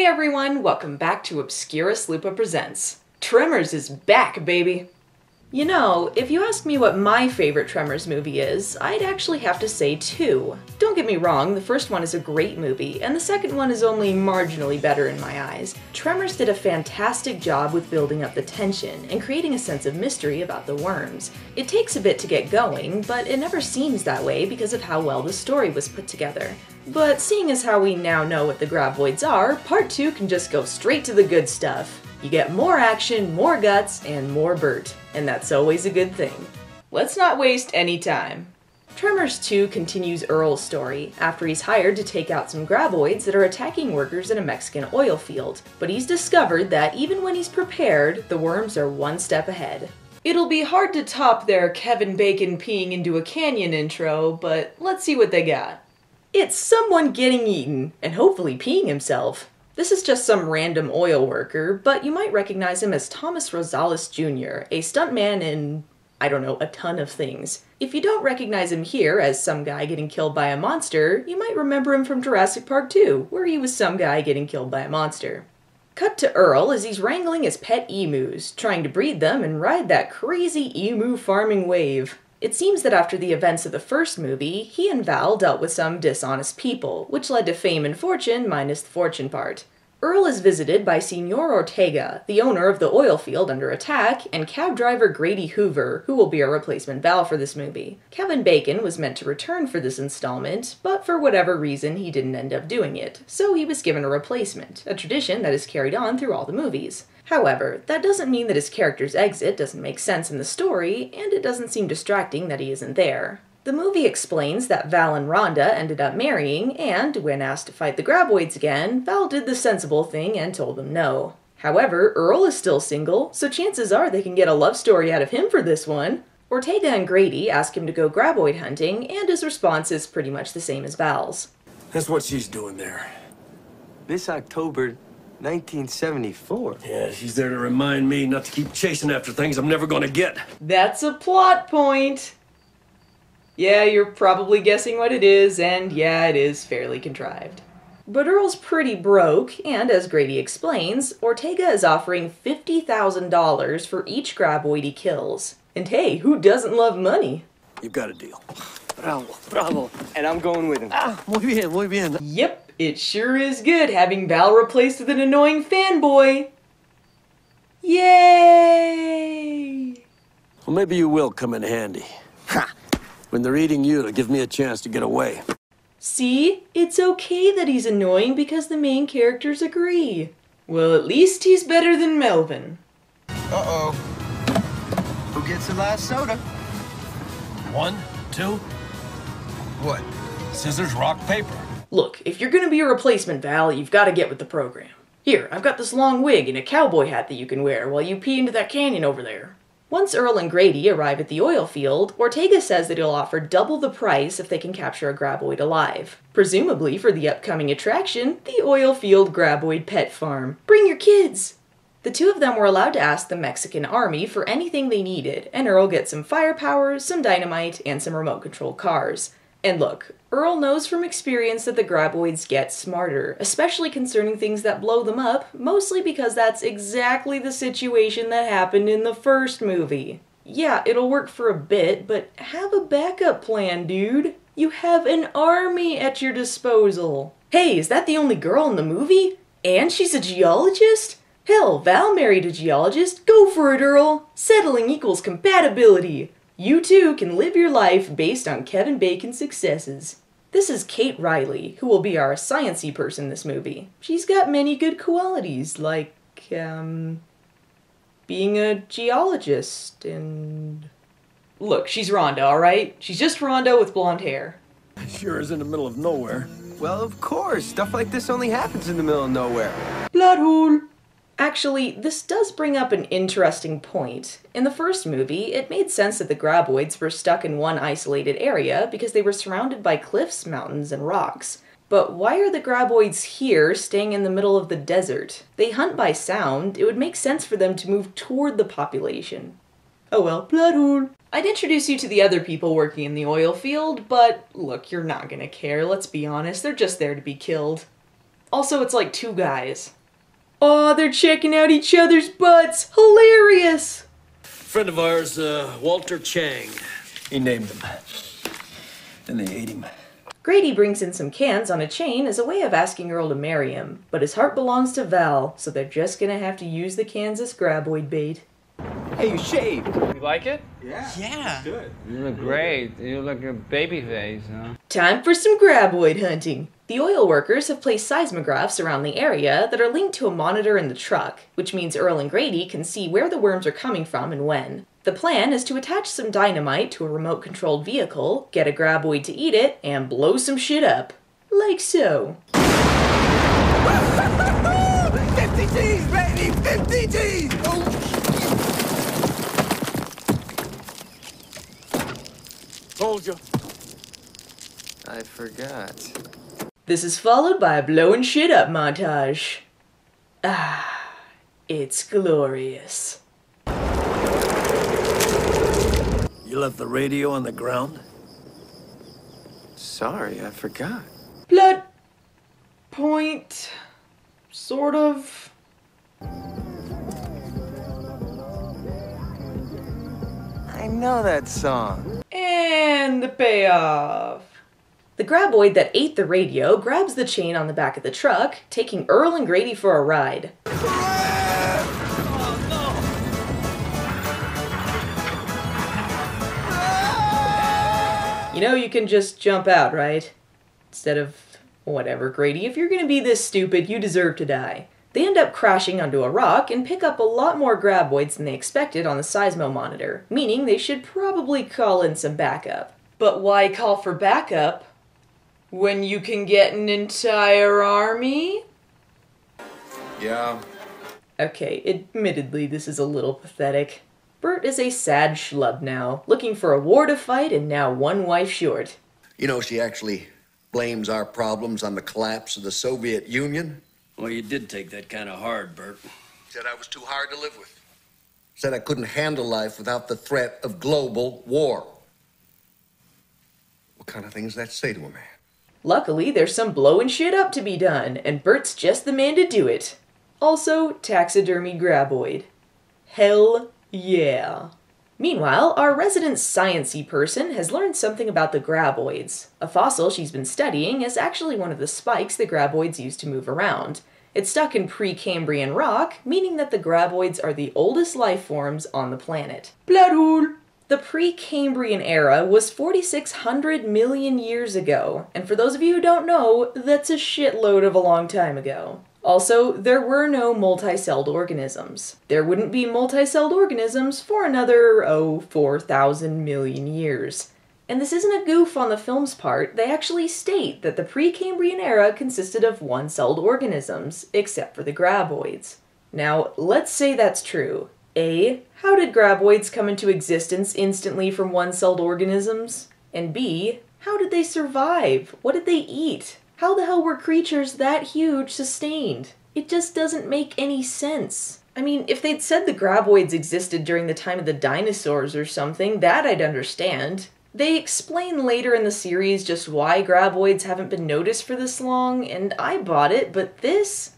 Hey everyone, welcome back to Obscurus Lupa Presents. Tremors is back, baby! You know, if you ask me what my favorite Tremors movie is, I'd actually have to say two. Don't get me wrong, the first one is a great movie, and the second one is only marginally better in my eyes. Tremors did a fantastic job with building up the tension and creating a sense of mystery about the worms. It takes a bit to get going, but it never seems that way because of how well the story was put together. But seeing as how we now know what the graboids are, part 2 can just go straight to the good stuff. You get more action, more guts, and more Bert, and that's always a good thing. Let's not waste any time. Tremors 2 continues Earl's story, after he's hired to take out some graboids that are attacking workers in a Mexican oil field, but he's discovered that even when he's prepared, the worms are one step ahead. It'll be hard to top their Kevin Bacon peeing into a canyon intro, but let's see what they got. It's someone getting eaten, and hopefully peeing himself. This is just some random oil worker, but you might recognize him as Thomas Rosales Jr., a stuntman in, I don't know, a ton of things. If you don't recognize him here as some guy getting killed by a monster, you might remember him from Jurassic Park 2, where he was some guy getting killed by a monster. Cut to Earl as he's wrangling his pet emus, trying to breed them and ride that crazy emu farming wave. It seems that after the events of the first movie, he and Val dealt with some dishonest people, which led to fame and fortune minus the fortune part. Earl is visited by Senor Ortega, the owner of the oil field under attack, and cab driver Grady Hoover, who will be our replacement Val for this movie. Kevin Bacon was meant to return for this installment, but for whatever reason he didn't end up doing it, so he was given a replacement, a tradition that is carried on through all the movies. However, that doesn't mean that his character's exit doesn't make sense in the story, and it doesn't seem distracting that he isn't there. The movie explains that Val and Rhonda ended up marrying, and when asked to fight the graboids again, Val did the sensible thing and told them no. However, Earl is still single, so chances are they can get a love story out of him for this one. Ortega and Grady ask him to go graboid hunting, and his response is pretty much the same as Val's. That's what she's doing there. This October, 1974. Yeah, she's there to remind me not to keep chasing after things I'm never gonna get. That's a plot point! Yeah, you're probably guessing what it is, and yeah, it is fairly contrived. But Earl's pretty broke, and as Grady explains, Ortega is offering $50,000 for each graboid he kills. And hey, who doesn't love money? You've got a deal. Bravo, bravo. And I'm going with him. Muy bien, muy bien. Yep, it sure is good having Val replaced with an annoying fanboy. Yay! Well, maybe you will come in handy. Ha! When they're eating you, it'll give me a chance to get away. See? It's okay that he's annoying because the main characters agree. Well, at least he's better than Melvin. Uh-oh. Who gets the last soda? 1, 2. What? Scissors, rock, paper. Look, if you're gonna be a replacement, Val, you've gotta get with the program. Here, I've got this long wig and a cowboy hat that you can wear while you pee into that canyon over there. Once Earl and Grady arrive at the oil field, Ortega says that he'll offer double the price if they can capture a graboid alive. Presumably for the upcoming attraction, the oil field graboid pet farm. Bring your kids! The two of them were allowed to ask the Mexican army for anything they needed, and Earl gets some firepower, some dynamite, and some remote-controlled cars. And look, Earl knows from experience that the graboids get smarter, especially concerning things that blow them up, mostly because that's exactly the situation that happened in the first movie. Yeah, it'll work for a bit, but have a backup plan, dude. You have an army at your disposal. Hey, is that the only girl in the movie? And she's a geologist? Hell, Val married a geologist. Go for it, Earl. Settling equals compatibility. You too can live your life based on Kevin Bacon's successes. This is Kate Riley, who will be our science-y person in this movie. She's got many good qualities, like, being a geologist and... Look, she's Rhonda, alright? She's just Rhonda with blonde hair. Sure is in the middle of nowhere. Well, of course. Stuff like this only happens in the middle of nowhere. Blood hole! Actually, this does bring up an interesting point. In the first movie, it made sense that the graboids were stuck in one isolated area because they were surrounded by cliffs, mountains, and rocks. But why are the graboids here, staying in the middle of the desert? They hunt by sound. It would make sense for them to move toward the population. Oh well, blood hole. I'd introduce you to the other people working in the oil field, but look, you're not gonna care, let's be honest, they're just there to be killed. Also, it's like two guys. Aw, they're checking out each other's butts. Hilarious! Friend of ours, Walter Chang. He named him. And they ate him. Grady brings in some cans on a chain as a way of asking Earl to marry him, but his heart belongs to Val, so they're just gonna have to use the cans as graboid bait. Hey, you shaved. You like it? Yeah. Good. You look great. You look like a baby face, huh? Time for some graboid hunting! The oil workers have placed seismographs around the area that are linked to a monitor in the truck, which means Earl and Grady can see where the worms are coming from and when. The plan is to attach some dynamite to a remote-controlled vehicle, get a graboid to eat it, and blow some shit up. Like so. 50 G's, baby! 50 G's! Oh. Told you. I forgot. This is followed by a blowing shit up montage. Ah, it's glorious. You left the radio on the ground? Sorry, I forgot. Blood point, sort of. I know that song. And the payoff. The graboid that ate the radio grabs the chain on the back of the truck, taking Earl and Grady for a ride. You know you can just jump out, right? Instead of whatever, Grady. If you're gonna be this stupid, you deserve to die. They end up crashing onto a rock and pick up a lot more graboids than they expected on the seismo monitor, meaning they should probably call in some backup. But why call for backup when you can get an entire army? Yeah. Okay, admittedly this is a little pathetic. Bert is a sad schlub now, looking for a war to fight and now one wife short. You know, she actually blames our problems on the collapse of the Soviet Union. Well, you did take that kind of hard, Bert. Said I was too hard to live with. Said I couldn't handle life without the threat of global war. What kind of thing does that say to a man? Luckily, there's some blowing shit up to be done, and Bert's just the man to do it. Also, taxidermy graboid. Hell yeah. Meanwhile, our resident science-y person has learned something about the graboids. A fossil she's been studying is actually one of the spikes the graboids use to move around. It's stuck in Precambrian rock, meaning that the graboids are the oldest life forms on the planet. Blood hole! The Precambrian era was 4,600 million years ago, and for those of you who don't know, that's a shitload of a long time ago. Also, there were no multicelled organisms. There wouldn't be multicelled organisms for another, 4,000 million years. And this isn't a goof on the film's part, they actually state that the Precambrian era consisted of one-celled organisms, except for the graboids. Now, let's say that's true. A, how did graboids come into existence instantly from one-celled organisms? And B, how did they survive? What did they eat? How the hell were creatures that huge sustained? It just doesn't make any sense. I mean, if they'd said the graboids existed during the time of the dinosaurs or something, that I'd understand. They explain later in the series just why graboids haven't been noticed for this long, and I bought it, but this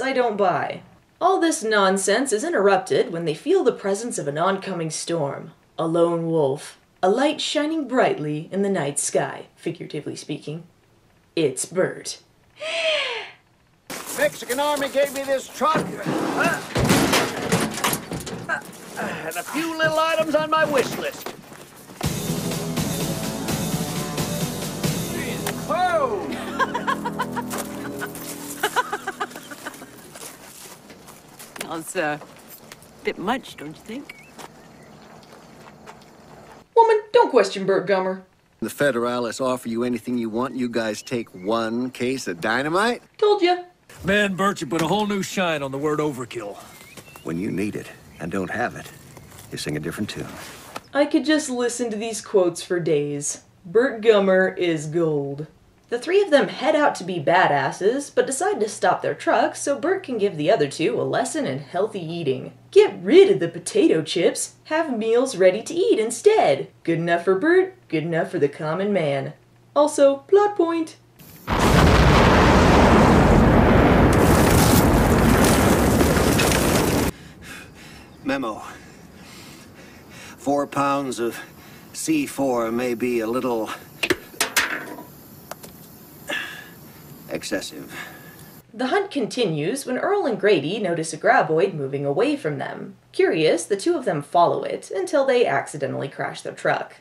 I don't buy. All this nonsense is interrupted when they feel the presence of an oncoming storm. A lone wolf. A light shining brightly in the night sky, figuratively speaking. It's Bert. Mexican Army gave me this truck. And a few little items on my wish list. Whoa! That's a bit much, don't you think? Woman, don't question Bert Gummer. The Federalists offer you anything you want, you guys take one case of dynamite? Told ya. Man, Bert, you put a whole new shine on the word overkill. When you need it and don't have it, you sing a different tune. I could just listen to these quotes for days. Bert Gummer is gold. The three of them head out to be badasses, but decide to stop their truck so Bert can give the other two a lesson in healthy eating. Get rid of the potato chips, have meals ready to eat instead. Good enough for Bert, good enough for the common man. Also, plot point. Memo. 4 pounds of C4 may be a little excessive. The hunt continues when Earl and Grady notice a graboid moving away from them. Curious, the two of them follow it until they accidentally crash their truck.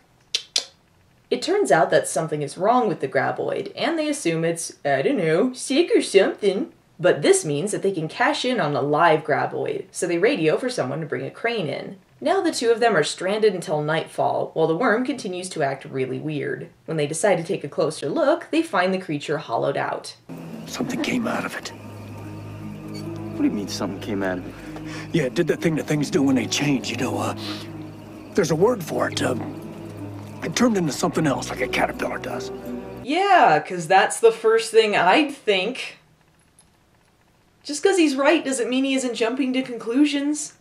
It turns out that something is wrong with the graboid, and they assume it's, I don't know, sick or something. But this means that they can cash in on a live graboid, so they radio for someone to bring a crane in. Now the two of them are stranded until nightfall, while the worm continues to act really weird. When they decide to take a closer look, they find the creature hollowed out. Something came out of it. What do you mean something came out of it? Yeah, it did the thing that things do when they change, you know, there's a word for it, it turned into something else, like a caterpillar does. Yeah, 'cause that's the first thing I'd think. Just 'cause he's right doesn't mean he isn't jumping to conclusions.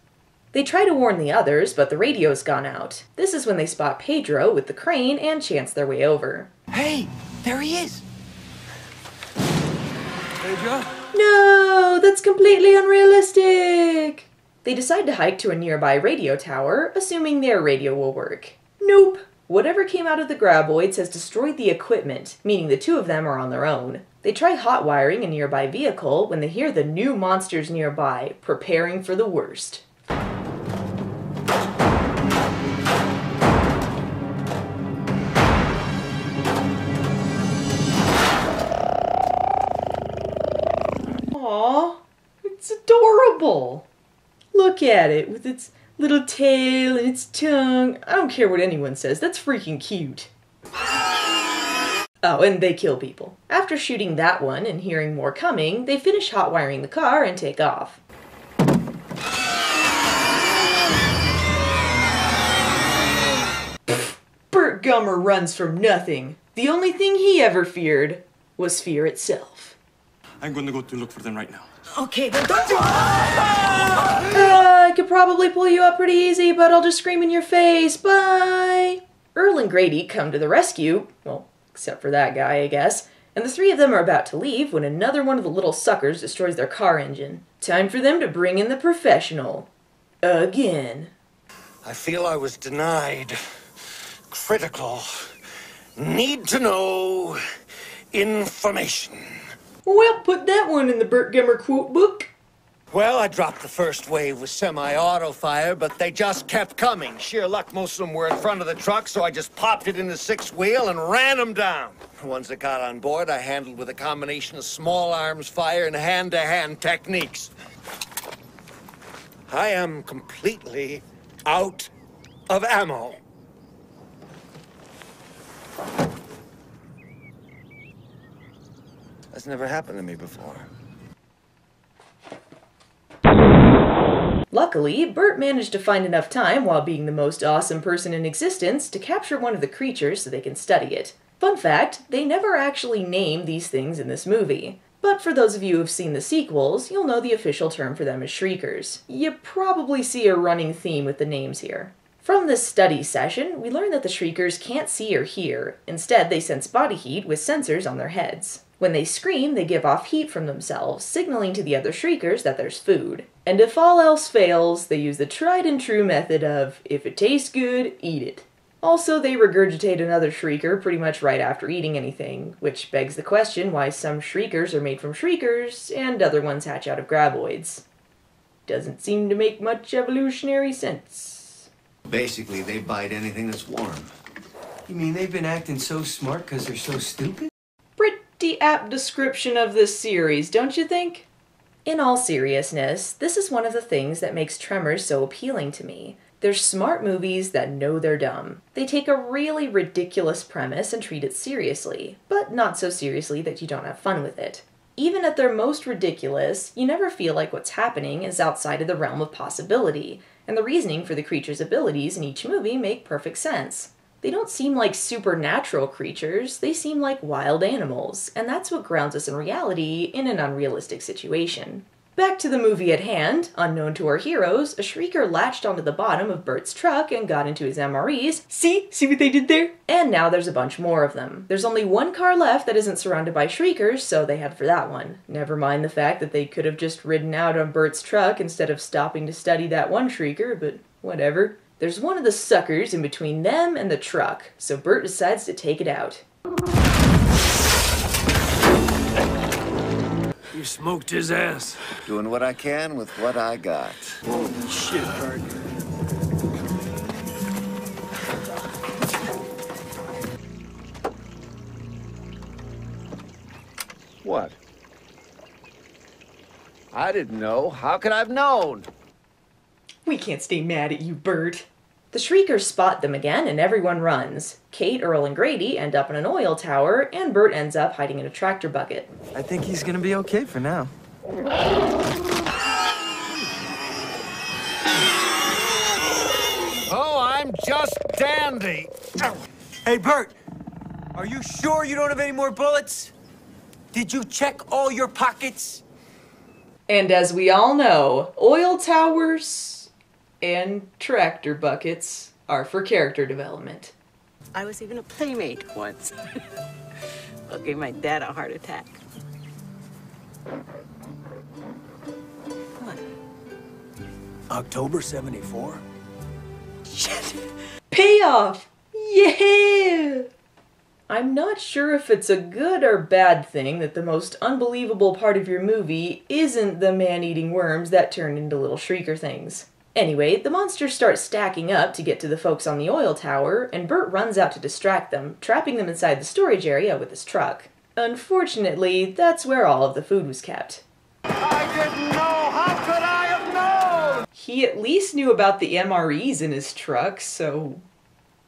They try to warn the others, but the radio's gone out. This is when they spot Pedro with the crane and chance their way over. Hey, there he is. Pedro? No, that's completely unrealistic! They decide to hike to a nearby radio tower, assuming their radio will work. Nope. Whatever came out of the graboids has destroyed the equipment, meaning the two of them are on their own. They try hot wiring a nearby vehicle when they hear the new monsters nearby, preparing for the worst. Aww, it's adorable. Look at it with its little tail and its tongue. I don't care what anyone says, that's freaking cute. Oh, and they kill people. After shooting that one and hearing more coming, they finish hot wiring the car and take off. Burt Gummer runs from nothing. The only thing he ever feared was fear itself. I'm going to go to look for them right now. Okay, then don't do I could probably pull you up pretty easy, but I'll just scream in your face. Bye! Earl and Grady come to the rescue. Well, except for that guy, I guess. And the three of them are about to leave when another one of the little suckers destroys their car engine. Time for them to bring in the professional. Again. I feel I was denied critical, need-to-know information. Well, put that one in the Burt Gummer quote book. Well, I dropped the first wave with semi-auto fire, but they just kept coming. Sheer luck, most of them were in front of the truck, so I just popped it in the sixth wheel and ran them down. The ones that got on board, I handled with a combination of small arms fire and hand-to-hand techniques. I am completely out of ammo. That's never happened to me before. Luckily, Burt managed to find enough time while being the most awesome person in existence to capture one of the creatures so they can study it. Fun fact, they never actually name these things in this movie. But for those of you who've seen the sequels, you'll know the official term for them is shriekers. You probably see a running theme with the names here. From this study session, we learn that the shriekers can't see or hear. Instead, they sense body heat with sensors on their heads. When they scream, they give off heat from themselves, signaling to the other shriekers that there's food. And if all else fails, they use the tried and true method of, if it tastes good, eat it. Also, they regurgitate another shrieker pretty much right after eating anything, which begs the question why some shriekers are made from shriekers and other ones hatch out of graboids. Doesn't seem to make much evolutionary sense. Basically, they bite anything that's warm. You mean they've been acting so smart because they're so stupid? Pretty apt description of this series, don't you think? In all seriousness, this is one of the things that makes Tremors so appealing to me. They're smart movies that know they're dumb. They take a really ridiculous premise and treat it seriously, but not so seriously that you don't have fun with it. Even at their most ridiculous, you never feel like what's happening is outside of the realm of possibility, and the reasoning for the creature's abilities in each movie make perfect sense. They don't seem like supernatural creatures, they seem like wild animals, and that's what grounds us in reality in an unrealistic situation. Back to the movie at hand, unknown to our heroes, a shrieker latched onto the bottom of Bert's truck and got into his MREs. See what they did there? And now there's a bunch more of them. There's only one car left that isn't surrounded by shriekers, so they head for that one. Never mind the fact that they could have just ridden out on Bert's truck instead of stopping to study that one shrieker, but whatever. There's one of the suckers in between them and the truck, so Bert decides to take it out. You smoked his ass. Doing what I can with what I got. Holy shit, Bert. What? I didn't know. How could I have known? We can't stay mad at you, Bert. The shriekers spot them again and everyone runs. Kate, Earl, and Grady end up in an oil tower, and Bert ends up hiding in a tractor bucket. I think he's gonna be okay for now. Oh, I'm just dandy. Hey, Bert, are you sure you don't have any more bullets? Did you check all your pockets? And as we all know, oil towers and tractor buckets are for character development. I was even a playmate once. Well, gave my dad a heart attack. What? October 74? Shit. Payoff! Yeah! I'm not sure if it's a good or bad thing that the most unbelievable part of your movie isn't the man-eating worms that turn into little shrieker things. Anyway, the monsters start stacking up to get to the folks on the oil tower, and Bert runs out to distract them, trapping them inside the storage area with his truck. Unfortunately, that's where all of the food was kept. I didn't know! How could I have known? He at least knew about the MREs in his truck, so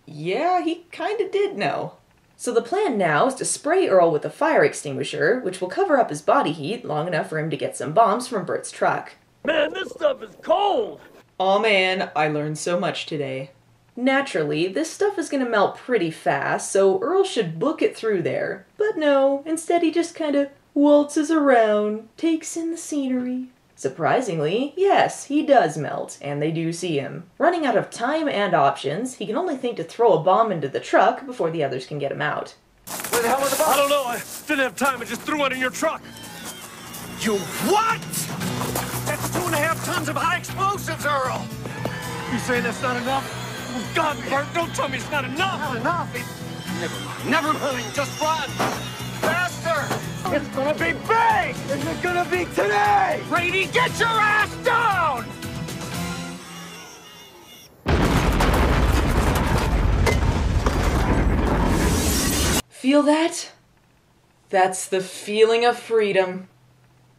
yeah, he kinda did know. So the plan now is to spray Earl with a fire extinguisher, which will cover up his body heat long enough for him to get some bombs from Bert's truck. Man, this stuff is cold! Aw man, I learned so much today. Naturally, this stuff is gonna melt pretty fast, so Earl should book it through there. But no, instead he just kinda waltzes around, takes in the scenery. Surprisingly, yes, he does melt, and they do see him. Running out of time and options, he can only think to throw a bomb into the truck before the others can get him out. Where the hell are the bombs? I don't know. I didn't have time. I just threw one in your truck. You what? That's 2.5 tons of high explosives, Earl! You saying that's not enough? Oh, God, Bert, don't tell me it's not enough! Not enough? Never mind, just run! Faster! It's gonna be big! Is it gonna be today? Brady, get your ass down! Feel that? That's the feeling of freedom.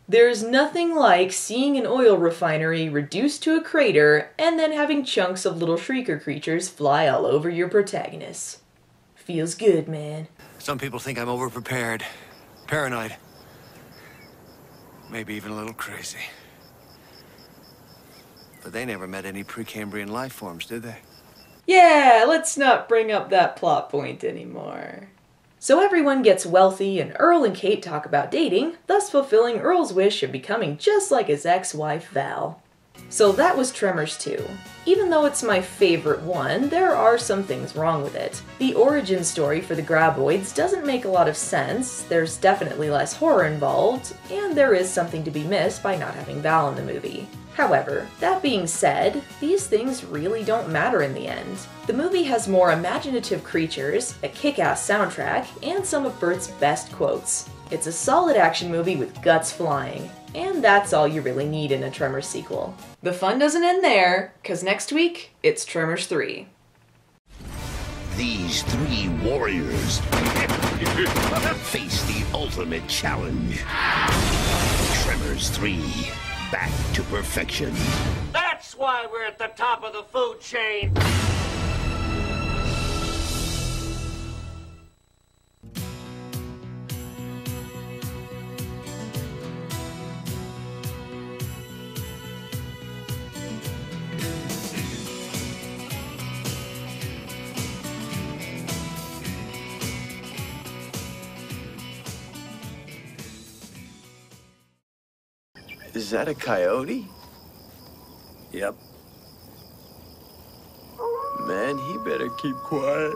There's nothing like seeing an oil refinery reduced to a crater and then having chunks of little shrieker creatures fly all over your protagonists. Feels good, man. Some people think I'm overprepared, paranoid, maybe even a little crazy. But they never met any Precambrian life forms, did they? Yeah, let's not bring up that plot point anymore. So everyone gets wealthy and Earl and Kate talk about dating, thus fulfilling Earl's wish of becoming just like his ex-wife Val. So that was Tremors 2. Even though it's my favorite one, there are some things wrong with it. The origin story for the Graboids doesn't make a lot of sense, there's definitely less horror involved, and there is something to be missed by not having Val in the movie. However, that being said, these things really don't matter in the end. The movie has more imaginative creatures, a kick-ass soundtrack, and some of Bert's best quotes. It's a solid action movie with guts flying, and that's all you really need in a Tremors sequel. The fun doesn't end there, cause next week, it's Tremors 3. These three warriors face the ultimate challenge. Tremors 3, back to perfection. That's why we're at the top of the food chain! Is that a coyote? Yep. Man, he better keep quiet.